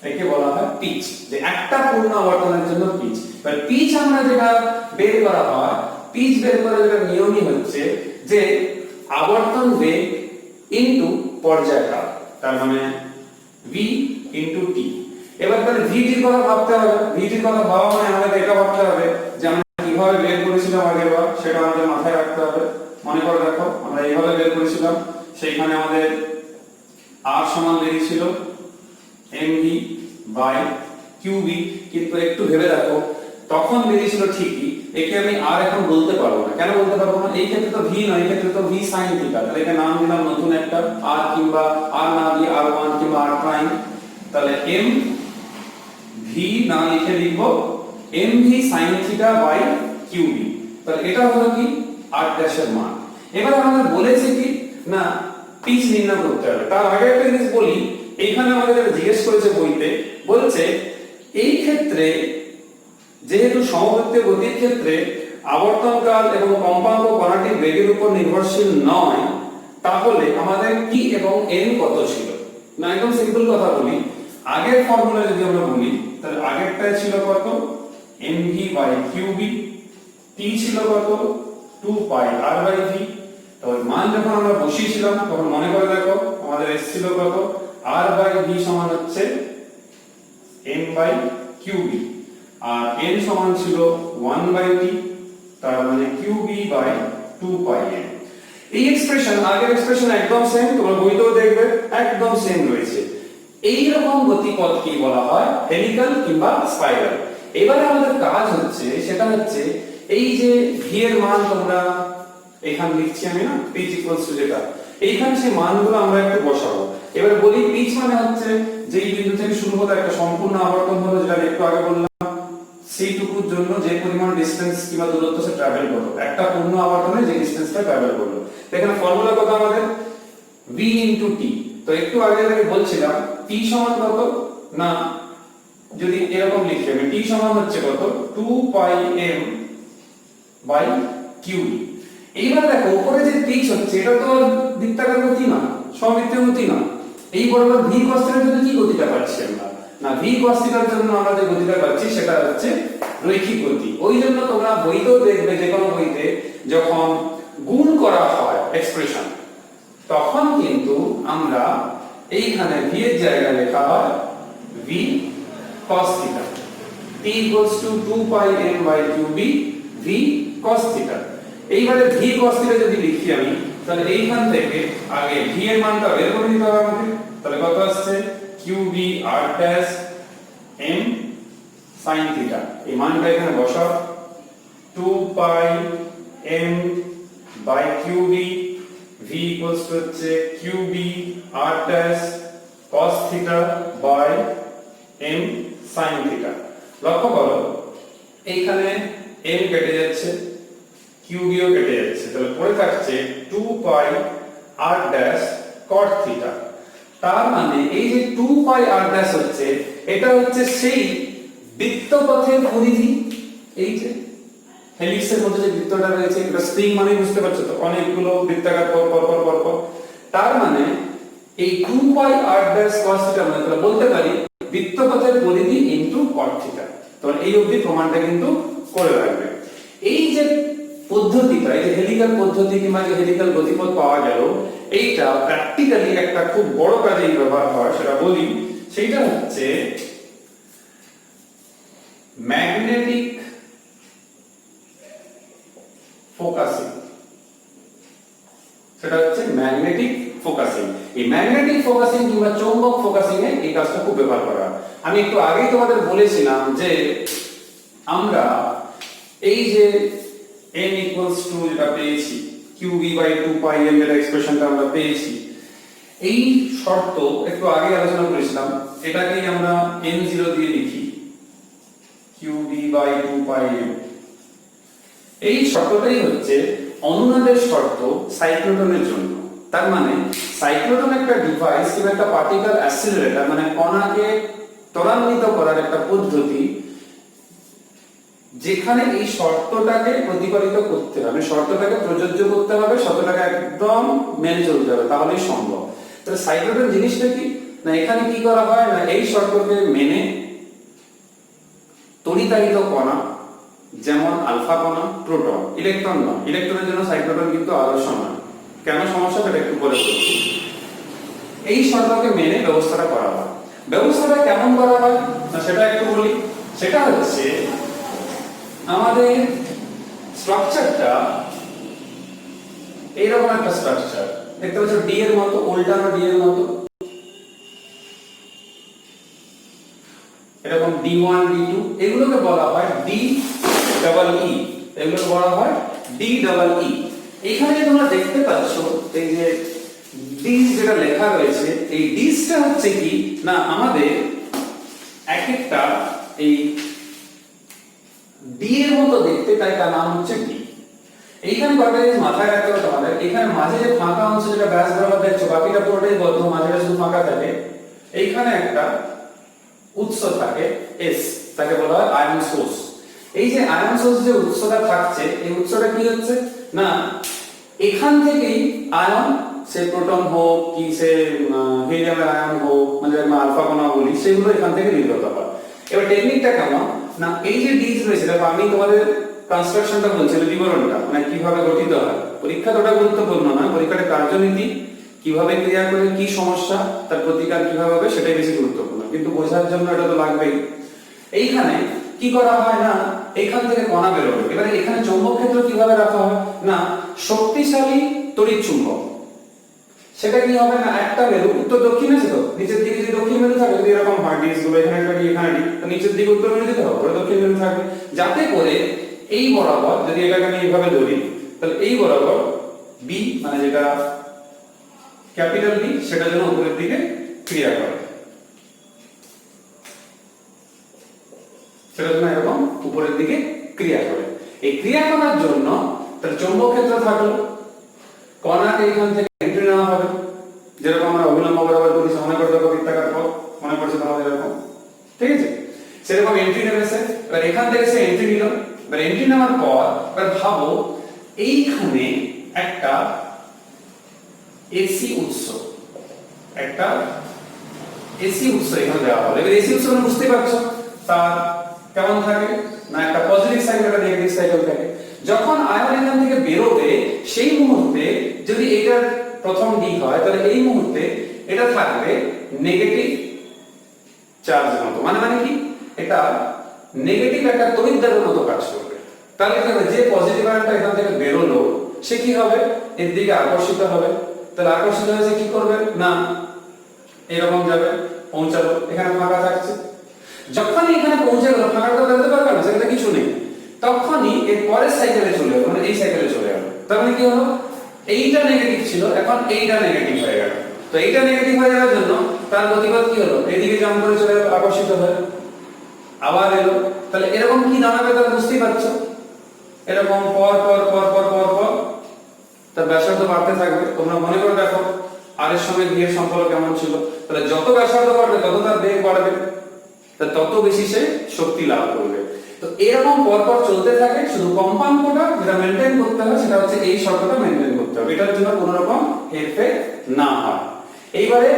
একে বলা হয় পিচ, যে একটা পূর্ণ আবর্তনের জন্য পিচ। এবার পিচ আমরা যেটা বের করা হয়, পিচ বের করার যেটা নিয়মই হচ্ছে যে আবর্তন বেগ ইনটু পর্যায়কাল, তার মানে v ইনটু t। এবার তাহলে v টির কথা ভাবতে হবে। v টির কথা ভাবা মানে আমাদের এটা ভাবতে হবে যে আমরা কিভাবে বের করেছিলাম আগেরবার, সেটা আমাদের মাথায় রাখতে হবে। মনে করে দেখো আমরা এইভাবে বের করেছিলাম, সেইখানে আমাদের r সমান বেরিয়েছিল mv বাই qv, কিন্তু একটু ভেবে দেখো তখন বেরিয়েছিল ঠিকই, একে আমি আর এখন বলতে পারবো না। কেন বলতে পারবো না? এই ক্ষেত্রে তো v নয়, এই ক্ষেত্রে তো v sin থিটা। তাহলে একে নাম দিলাম নতুন একটা r, কিংবা r না দিয়ে r1 কিংবা r প্রাইম। তাহলে m v না লিখে লিখবো mv sin theta by qv। তাহলে এটা হলো কি r ড্যাশ এর মান। এবার আমাদের বলেছে কি না পিচ নির্ণয় করতে হবে। তার আগে একটা জিনিস বলি, এইখানে আমাদের জিজ্ঞেস করেছে বইতে, বলছে এই ক্ষেত্রে যেহেতু সমবৃত্তীয় গতির ক্ষেত্রে আবর্তনকাল এবং কম্পাঙ্ক কণাটির বেগের উপর নির্ভরশীল নয়, তাহলে আমাদের p এবং n কত ছিল? না একদম সিম্পল কথা বলি, আগের ফর্মুলা যদি আমরা বলি তাহলে আগেরটায় ছিল কত? mv বাই qv, t ছিল কত? 2 পাই r বাই v। তো মান যখন আমরা বসিয়েছিলাম তখন মনে করে দেখো আমাদের এসেছিল কত, r বাই v সমান হচ্ছে m বাই qb, আর n সমান ছিল 1 বাই t, তার মানে qb বাই 2 পাই n। এই এক্সপ্রেশন আগের এক্সপ্রেশন একদম সেম, তোমরা বইতেও দেখবে একদম সেম রয়েছে। এই রকম গতিপথ কি বলা হয়, হেলিক্যাল কিংবা স্পাইরাল। এবারে আমাদের কাজ হচ্ছে সেটা হচ্ছে এই যে v এর মান তোমরা এখানে লিখছি আমি না, পিচ ইকুয়ালস টু যেটা, এইখানে সেই মানগুলো আমরা একটু বসাবো। এবারে বলি পিচ মানে হচ্ছে যেই বিন্দু থেকে শুরু হলো একটা সম্পূর্ণ আবর্তন হলো, যেটা একটু আগে বললাম সেইটুকুর জন্য যে পরিমাণ ডিসটেন্স কিংবা দূরত্ব সে ট্রাভেল করলো, একটা পূর্ণ আবর্তনে যে ডিসটেন্সটা ট্রাভেল করলো। এখানে ফর্মুলা কত আমাদের, v ইনটু t। তো একটু আগে থেকে বলছিলাম t সমান কত না, যদি এরকম লিখি আমি t সমান হচ্ছে কত 2 পাই m বাই qb। এইবার দেখো উপরে যে পিচ হচ্ছে এটা তো বৃত্তাকার গতি না, সমবৃত্তীয় গতি না। এই বরাবর v cos θ এর জন্য কি গতিটা পাচ্ছি আমরা না, v cos θ এর জন্য আমরা যে গতিটা পাচ্ছি সেটা হচ্ছে রৈখিক গতি। ওই জন্য তোমরা বইতেও দেখবে, যে কোনো বইতে যখন গুণ করা হয় এক্সপ্রেশন, তখন কিন্তু আমরা এইখানে v এর জায়গায় লেখা হয় v cos θ, t equals to 2 pi m by qb v cos θ। এইবারে v cos θ যদি লিখি আমি, তাহলে এইখান থেকে আগে v এর মানটা বের করে নিতে হবে আমাদের। তাহলে কত আসছে qb r dash m sin θ। এই মানটা এখানে বসাও, 2 pi m by qb, v equals to হচ্ছে qb r dash cos θ by m sin θ। লক্ষ্য করো এইখানে m কেটে যাচ্ছে, qb ও কেটে যাচ্ছে, তাহলে পড়ে থাকছে 2 pi r dash cot θ। তার মানে এই যে 2 pi r dash হচ্ছে, এটা হচ্ছে সেই বৃত্তপথের পরিধি। এই যে হেলিক্সের মধ্যে যে বৃত্তটা রয়েছে, এটা স্প্রিং মানে বুঝতে পারছো তো, অনেকগুলো বৃত্তাকার পর। তার মানে এই 2 pi r dash cos θ আমরা বলতে পারি বৃত্তপথের পরিধি ইনটু cot θ। তো এই অবধি প্রমাণটা কিন্তু করে রাখবে। এই যে পদ্ধতিটা, এই যে হেলিক্যাল পদ্ধতি কিংবা যে হেলিক্যাল গতিপথ পাওয়া গেল, এইটা প্র্যাকটিক্যালি একটা খুব বড় কাজে ব্যবহার হয়, সেটা বলি। সেইটা হচ্ছে ম্যাগনেটিক ফোকাসিং। সেটা হচ্ছে ম্যাগনেটিক ফোকাসিং। এই ম্যাগনেটিক ফোকাসিং কিংবা চৌম্বক ফোকাসিং এ এই কাজটা খুব ব্যবহার করা। আমি একটু আগেই তোমাদের বলেছিলাম যে আমরা এই যে n equals to যেটা পেয়েছি qb by 2 pi m এর এক্সপ্রেশনটা আমরা পেয়েছি, এই শর্ত একটু আগে আলোচনা করেছিলাম, এটাকেই আমরা n0 দিয়ে লিখি qb by 2 pi m। এই শর্তটাই হচ্ছে অনুনাদের শর্ত সাইক্লোটনের জন্য। তার মানে সাইক্লোটন একটা ডিভাইস কিংবা একটা পার্টিকেল অ্যাক্সিলারেটর, মানে কণাকে ত্বরান্বিত করার একটা পদ্ধতি, যেখানে এই শর্তটাকে প্রতিপালিত করতে হবে, শর্তটাকে প্রযোজ্য করতে হবে, শর্তটাকে একদম মেনে চলতে হবে, তাহলেই সম্ভব। তাহলে সাইক্লোটন জিনিসটা কি না, এখানে কি করা হয় না, এই শর্তকে মেনে তড়িতাহিত কণা, যেমন আলফা কণা, প্রোটন, ইলেকট্রন নয়, ইলেকট্রনের জন্য সাইক্লোটন কিন্তু আদর্শ নয়। কেন সমস্যা সেটা একটু পরে বলছি। এই শর্তকে মেনে ব্যবস্থাটা করা হয়। ব্যবস্থাটা কেমন করা হয় না সেটা একটু বলি। সেটা হচ্ছে আমাদের স্ট্রাকচারটা এইরকম একটা স্ট্রাকচার দেখতে পাচ্ছ, ডি এর মতো, উল্টানো ডি এর মতো, এরকম d1 d2, এগুলোকে বলা হয় ডি ডাবল ই, এগুলোকে বলা হয় ডি ডাবল ই। এখানে তোমরা দেখতে পাচ্ছ এই যে ডিস যেটা লেখা রয়েছে, এই ডিসটা হচ্ছে কি না আমাদের এক একটা এই ডি এর মতো দেখতে, তাই তার নাম হচ্ছে ডি। এইখানে কয়েকটা জিনিস মাথায় রাখতে হবে তোমাদের। এখানে মাঝে যে ফাঁকা অংশ যেটা ব্যাস বরাবর দেখছো, বাকিটা পুরোটাই বদ্ধ, মাঝে শুধু ফাঁকা থাকে। এইখানে একটা উৎস থাকে এস, তাকে বলা হয় আয়ন সোর্স। এই যে আয়ন সোর্স যে উৎসটা থাকছে, এই উৎসটা কি হচ্ছে না এখান থেকেই আয়ন, সে প্রোটন হোক কি সে হিলিয়ামের আয়ন হোক, মানে আমরা আলফা কণা বলি, সেগুলো এখান থেকে নির্গত হয়। এবার টেকনিকটা কেমন না, এই যে ডিস রয়েছে, দেখো আমি তোমাদের কনস্ট্রাকশনটা বলছি, বিবরণটা মানে কিভাবে গঠিত হয়। পরীক্ষা তোটা গুরুত্বপূর্ণ না, পরীক্ষাটা কার্যনীতি কিভাবে ক্রিয়া করে কি সমস্যা তার প্রতিকার কিভাবে হবে সেটাই বেশি গুরুত্বপূর্ণ, কিন্তু বোঝার জন্য এটা তো লাগবেই। এইখানে কি করা হয় না, এখান থেকে কণা বেরোবে, এবারে এখানে চৌম্বক ক্ষেত্র কিভাবে রাখা হয় না, শক্তিশালী তড়িৎ চুম্বক, সেটা কি হবে না, একটা মেরু উত্তর দক্ষিণ আছে তো, নিচের দিকে যদি দক্ষিণ মেরু থাকে, যদি এরকম হয় ডিস গুলো এখানে একটা ডি এখানে ডি, তো নিচের দিকে উত্তর মেরু দিতে হবে, ওটা দক্ষিণ মেরু থাকবে, যাতে করে এই বরাবর যদি এটাকে আমি এইভাবে ধরি, তাহলে এই বরাবর বি মানে যেটা ক্যাপিটাল বি সেটা যেন উপরের দিকে ক্রিয়া করে, সেটা যেন এরকম উপরের দিকে ক্রিয়া করে। এই ক্রিয়া করার জন্য তার চৌম্বক ক্ষেত্র থাকলো, কণাকে এখান থেকে এন্ট্রি নেওয়া হবে, যেরকম আমরা অভিলম্ব বরাবর করি, মনে করে দেখো বৃত্তাকার পথ, মনে পড়ছে তোমাদের এরকম, ঠিক আছে, সেরকম এন্ট্রি নেবে সে। এবার এখান থেকে সে এন্ট্রি নিল, এবার এন্ট্রি নেওয়ার পর এবার ভাবো এইখানে একটা এসি উৎস, একটা এসি উৎস এখানে দেওয়া হলো। এবার এসি উৎস মানে বুঝতে পারছো তার কেমন থাকে না, একটা পজিটিভ সাইকেল একটা নেগেটিভ সাইকেল থাকে। যখন আয়ন এখান থেকে বেরোবে সেই মুহূর্তে যদি এটার প্রথম দিক হয়, তাহলে এই মুহূর্তে এটা থাকবে নেগেটিভ চার্জ মতো, মানে কি এটা নেগেটিভ একটা তড়িৎদ্বারের মতো কাজ করবে। তাহলে কি হবে, যে পজিটিভ আয়নটা এখান থেকে বেরোলো সে কি হবে, এর দিকে আকর্ষিত হবে। তাহলে আকর্ষিত হয়ে সে কি করবে না, এরকম যাবে, পৌঁছালো, এখানে ফাঁকা থাকছে, যখনই এখানে পৌঁছে গেল ফাঁকাটা বেরোতে পারবে না, সেটা কিছু নেই, তখনই এর পরের সাইকেলে চলে গেল, মানে এই সাইকেলে চলে গেল। তার মানে কি হলো, এইটা নেগেটিভ ছিল, এখন এইটা নেগেটিভ হয়ে গেল। তো এইটা নেগেটিভ হয়ে যাওয়ার জন্য তার গতিপথ কি হলো, এইদিকে জাম্প করে চলে গেল, আকর্ষিত হয়ে আবার এলো। তাহলে এরকম কি দাঁড়াবে তাহলে বুঝতেই পারছো, এরকম পর পর পর পর পর পর তার ব্যাসার্ধ বাড়তে থাকবে। তোমরা মনে করে দেখো আর এর সঙ্গে ভি এর সম্পর্ক কেমন ছিল, তাহলে যত ব্যাসার্ধ বাড়বে তত তার বেগ বাড়বে, তত বেশি সে শক্তি লাভ করবে। তো এরকম পরপর চলতে থাকে, শুধু কম্পাঙ্কটা যেটা মেইনটেইন করতে হবে সেটা হচ্ছে এই শর্তটা মেইনটেইন করতে হবে, এটার জন্য কোনো রকম হেরফের না হয়। এইবারে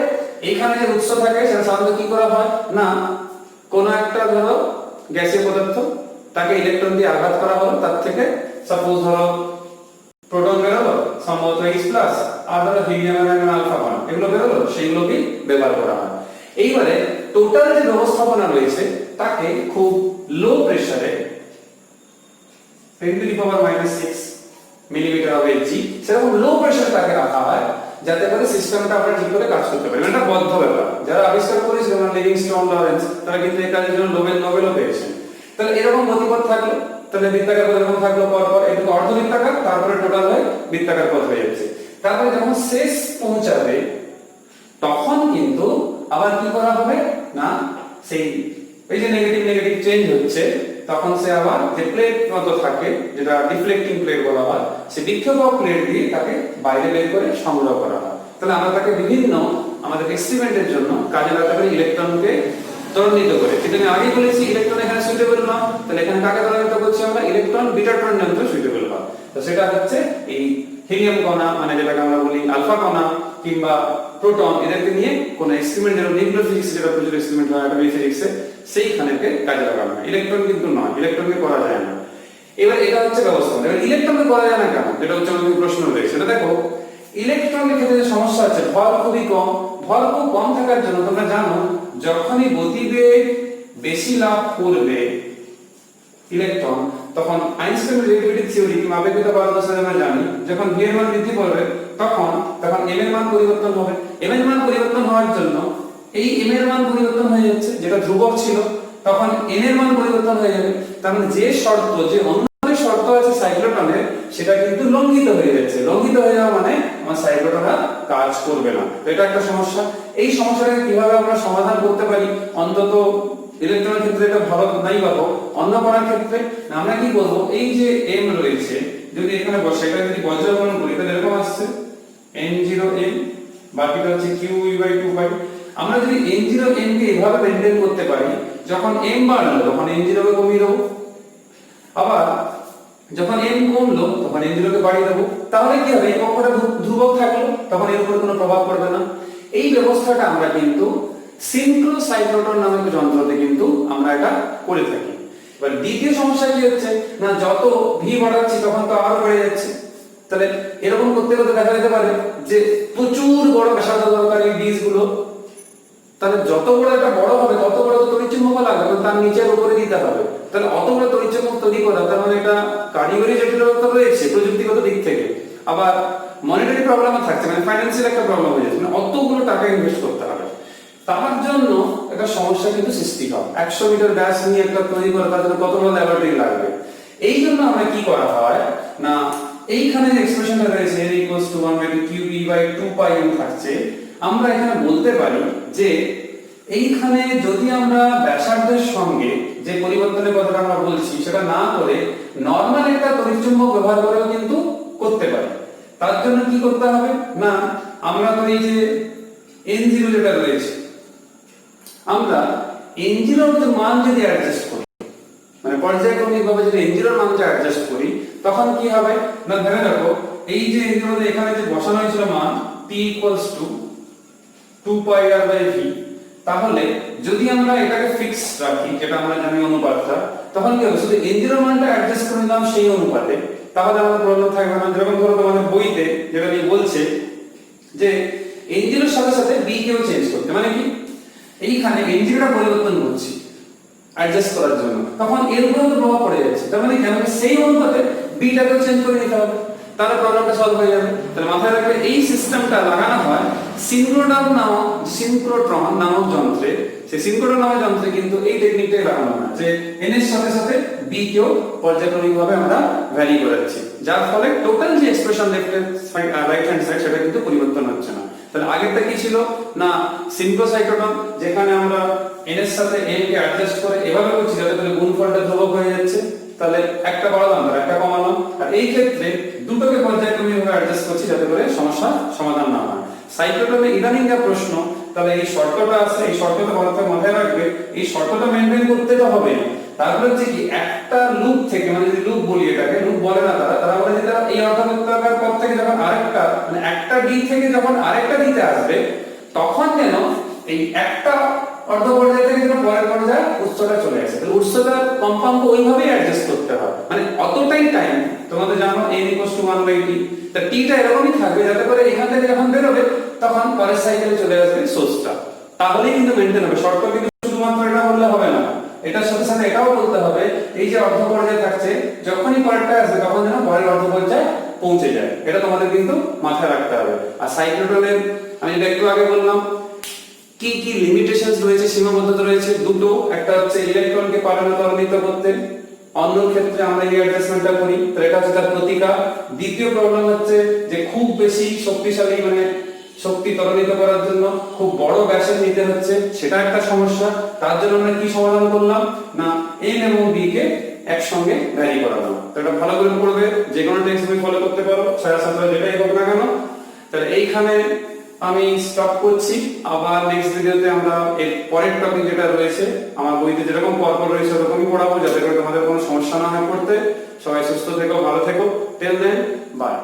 এখানে যে উৎস থাকে সেটা সাধারণত কি করা হয় না, কোন একটা ধরো গ্যাসীয় পদার্থ তাকে ইলেকট্রন দিয়ে আঘাত করা হলো, তার থেকে সাপোজ ধরো প্রোটন বেরোলো সম্ভবত H+ আর ধরো হিলিয়াম এবং আলফা কণা এগুলো বেরোলো, সেইগুলোকে ব্যবহার করা হয়। এইবারে টোটাল যে ব্যবস্থাপনা রয়েছে তাকে খুব লো প্রেসারে 10⁻⁻6 মিলিমিটার অফ Hg সেরকম লো প্রেসারে তাকে রাখা হয়, যাতে করে সিস্টেমটা আমরা ঠিক করে কাজ করতে পারি। এটা বদ্ধ ব্যাপার, যারা আবিষ্কার করেছে যেমন লিভিংস্টোন, লরেন্স, তারা কিন্তু এই কাজের জন্য নোবেলও পেয়েছেন। তাহলে এরকম গতিপথ থাকলো, তাহলে বৃত্তাকার পথ এরকম থাকলো, পরপর একটু অর্ধবৃত্তাকার, তারপরে টোটাল হয়ে বৃত্তাকার পথ হয়ে যাচ্ছে। তারপরে যখন শেষ পৌঁছাবে তখন কিন্তু আবার কি করা হবে না, সেই এই যে নেগেটিভ নেগেটিভ চেঞ্জ হচ্ছে, তখন সে আবার যে প্লেট মতো থাকে যেটা ডিফ্লেক্টিং প্লেট বলা হয়, সে বিক্ষেপক প্লেট দিয়ে তাকে বাইরে বের করে সংগ্রহ করা হয়। তাহলে আমরা তাকে বিভিন্ন আমাদের এক্সপেরিমেন্টের জন্য কাজে লাগাতে পারি ইলেকট্রনকে ত্বরণিত করে। কিন্তু আমি আগেই বলেছি ইলেকট্রন এখানে সুইটেবল না, তাহলে এখানে কাকে ত্বরণিত করছি আমরা, ইলেকট্রন বিটা ত্বরণযন্ত্র সুইটেবল হয়। তো সেটা হচ্ছে এই হিলিয়াম কণা মানে যেটাকে আমরা বলি আলফা কণা কিংবা প্রোটন, এদেরকে নিয়ে কোন এক্সপেরিমেন্ট যেটা নিউক্লিয়ার ফিজিক্স যেটা প্রচুর এক্সপেরিমেন্ট হয় অ্যাটমিক ফিজিক্সে, সেইখানেকে কাজে লাগানো হয়। ইলেকট্রন কিন্তু নয়, ইলেকট্রনকে করা যায় না। এবার এটা হচ্ছে ব্যবস্থা। এবার ইলেকট্রনকে করা যায় না কেন, এটা হচ্ছে আমাদের প্রশ্ন রয়েছে। সেটা দেখো ইলেকট্রনের ক্ষেত্রে যে সমস্যা আছে, ভর খুবই কম, ভর খুব কম থাকার জন্য তোমরা জানো যখনই গতিবেগ বেশি লাভ করবে ইলেকট্রন, তখন আইনস্টাইনের রিলেটিভিটি থিওরি কিংবা আপেক্ষিকতাবাদ অনুসারে আমরা জানি যখন v এর মান বৃদ্ধি পাবে তখন m এর মান পরিবর্তন হবে। m এর মান পরিবর্তন হওয়ার জন্য এই m এর মান পরিবর্তন হয়ে যাচ্ছে, যেটা ধ্রুবক ছিল তখন n এর মান পরিবর্তন হয়ে যাবে। তার মানে যে শর্ত, যে অনুমানিক শর্ত আছে সাইক্লোট্রনের, সেটা কিন্তু লঙ্ঘিত হয়ে যাচ্ছে। লঙ্ঘিত হয়ে যাওয়া মানে আমার সাইক্লোট্রন আর কাজ করবে না। এটা একটা সমস্যা। এই সমস্যাটাকে কিভাবে আমরা সমাধান করতে পারি, অন্তত ইলেকট্রনের ক্ষেত্রে এটা ভালো নাই পাবো, অন্য কণার ক্ষেত্রে আমরা কি করব, এই যে m রয়েছে যদি এখানে বসে এটা যদি বজ্রগমন করি তাহলে এরকম আসছে n0m, বাকিটা হচ্ছে qe/2π। আমরা যদি n0m কে এভাবে মেইনটেইন করতে পারি, যখন m বাড়লো তখন n0 কে কমিয়ে দেব, আবার যখন m কমলো তখন n0 কে বাড়িয়ে দেব। তাহলে কি হবে, এই পক্ষটা ধ্রুবক থাকলো, তখন এর উপর কোনো প্রভাব পড়বে না। এই ব্যবস্থাটা আমরা কিন্তু সিনক্রোসাইক্লোট্রন নামক যন্ত্রতে কিন্তু আমরা এটা করে থাকি। এবার দ্বিতীয় সমস্যা কি হচ্ছে না, যত ভি বাড়াচ্ছি তখন তো আরো বেড়ে যাচ্ছে, তাহলে এরকম করতে করতে দেখা যেতে পারে যে প্রচুর বড় ব্যাসার্ধ দরকার এই ডিস গুলো, তাহলে যত বড় এটা বড় হবে তত বড় তো তড়িৎচুম্বক লাগবে, তার নিচের উপরে দিতে হবে। তাহলে অত বড় তড়িৎচুম্বক তৈরি করা, তার মানে এটা কারিগরি জটিলতা রয়েছে প্রযুক্তিগত দিক থেকে, আবার মনিটারি প্রবলেমও থাকছে, মানে ফাইন্যান্সিয়াল একটা প্রবলেম হয়ে যাচ্ছে, মানে অতগুলো টাকা ইনভেস্ট করতে হবে। তার জন্য একটা সমস্যা কিন্তু সৃষ্টি হয়। 100 মিটার ব্যাস নিয়ে একটা তৈরি করা, তার জন্য কত বড় ল্যাবরেটরি লাগবে। এই জন্য আমরা কি করা হয় না, এইখানে যে এক্সপ্রেশনটা রয়েছে n = 1/qb/2πm থাকছে, আমরা এখানে বলতে পারি যে এইখানে যদি আমরা ব্যাসার্ধের সঙ্গে যে পরিবর্তনের কথাটা আমরা বলছি সেটা না করে নরমাল একটা তড়িৎচুম্বক ব্যবহার করেও কিন্তু করতে পারি। তার জন্য কি করতে হবে না, আমরা তো এই যে n0 যেটা রয়েছে, আমরা n0 এর মান যদি অ্যাডজাস্ট করি, মানে পর্যায়ক্রমিকভাবে যদি n0 এর মানটা অ্যাডজাস্ট করি, তখন কি হবে না, ধরে রাখো এই যে n0 এখানে যে বসানো হয়েছিল মান t = 2πr/v, তাহলে যদি আমরা এটাকে ফিক্স রাখি, যেটা আমরা জানি অনুপাতটা, তখন কি হবে, শুধু n0 এর মানটা অ্যাডজাস্ট করে নিলাম সেই অনুপাতে, তাহলে আমাদের প্রবলেম থাকবে না। যেরকম ধরো তোমাদের বইতে যেটা নিয়ে বলছে যে n0 এর সাথে সাথে b কেও চেঞ্জ করতে, মানে কি এইখানে n0 টা পরিবর্তন করছি অ্যাডজাস্ট করার জন্য, তখন এর উপর প্রভাব পড়ে যাচ্ছে, তার মানে কি আমাকে সেই অনুপাতে b টাকেও চেঞ্জ করে নিতে হবে, তাহলে প্রবলেমটা সলভ হয়ে যাবে। তাহলে মাথায় রাখবে এই সিস্টেমটা লাগানো হয় সিনক্রোট্রন নামক যন্ত্রে। সেই সিনক্রোট্রন নামক যন্ত্রে কিন্তু এই টেকনিকটাই লাগানো হয় যে n এর সাথে সাথে b কেও পর্যায়ক্রমিকভাবে আমরা ভ্যারি করাচ্ছি, যার ফলে টোটাল যে expression left right hand side সেটা কিন্তু পরিবর্তন হচ্ছে না। তাহলে আগেরটা কি ছিল না, সিনক্রোসাইক্লোট্রন, যেখানে আমরা n এর সাথে m কে অ্যাডজাস্ট করে এভাবে করছি যাতে করে গুণফলটা ধ্রুবক হয়ে যাচ্ছে, তাহলে একটা বাড়ালাম আর একটা কমালাম, আর এই ক্ষেত্রে দুটোকে পর্যায়ক্রমিকভাবে অ্যাডজাস্ট করছি যাতে করে সমস্যা সমাধান না হয়। সাইক্লোট্রনে ইদানিং যা প্রশ্ন, তাহলে এই শর্তটা আছে, এই শর্তটা মাথায় রাখবে, এই শর্তটা মেইনটেইন করতে তো হবে। তারপরে হচ্ছে কি একটা লুপ থেকে, মানে যদি লুপ বলি, এটাকে লুপ বলে না তারা বলে যেটা এই অর্ধবৃত্তাকার পথ থেকে যখন আরেকটা, মানে একটা ডি থেকে যখন আরেকটা দিতে আসবে, তখন যেন এই একটা অর্ধ পর্যায় থেকে যেন পরের পর্যায়ে উচ্চতা চলে আসে। তাহলে উচ্চতার কম্পাঙ্ক ওইভাবেই অ্যাডজাস্ট করতে হয়, মানে অতটাই টাইম তোমাদের জানো n = 1/t, তা t টা এরকমই থাকবে যাতে করে এখান থেকে যখন বের হবে তখন পরের সাইকেলে চলে আসবে সোর্সটা, তাহলেই কিন্তু মেইনটেইন হবে। শর্ত কিন্তু শুধুমাত্র এটা বললে হবে না, এটার সাথে সাথে এটাও বলতে হবে এই যে অর্ধ পর্যায়ে থাকছে, যখনই পরেরটা আসবে তখন যেন পরের অর্ধ পর্যায়ে পৌঁছে যায়, এটা তোমাদের কিন্তু মাথায় রাখতে হবে। আর সাইক্লোট্রনের আমি যেটা একটু আগে বললাম কি কি লিমিটেশনস রয়েছে, সীমাবদ্ধতা রয়েছে দুটো, একটা হচ্ছে ইলেকট্রনকে পারে না ত্বরণিত করতে, অন্য ক্ষেত্রে আমরা এই অ্যাডজাস্টমেন্টটা করি, তো এটা হচ্ছে তার প্রতিকার। দ্বিতীয় প্রবলেম হচ্ছে যে খুব বেশি শক্তিশালী, মানে শক্তি ত্বরণিত করার জন্য খুব বড় ব্যাসের নিতে হচ্ছে, সেটা একটা সমস্যা। তার জন্য আমরা কি সমাধান করলাম না, n এবং b কে একসঙ্গে ভ্যারি করালাম। তো এটা ভালো করে পড়বে, যে কোনো টেক্সট বই ফলো করতে পারো, 6-7 যেটাই হোক না কেন। তাহলে এইখানে আমি স্টপ করছি, আবার নেক্সট ভিডিওতে আমরা এর পরের টপিক যেটা রয়েছে আমার বইতে যেরকম পরপর রয়েছে ওরকমই পড়াবো, যাতে করে তোমাদের কোনো সমস্যা না হয় পড়তে। সবাই সুস্থ থেকো, ভালো থেকো, টিল দেন বাই।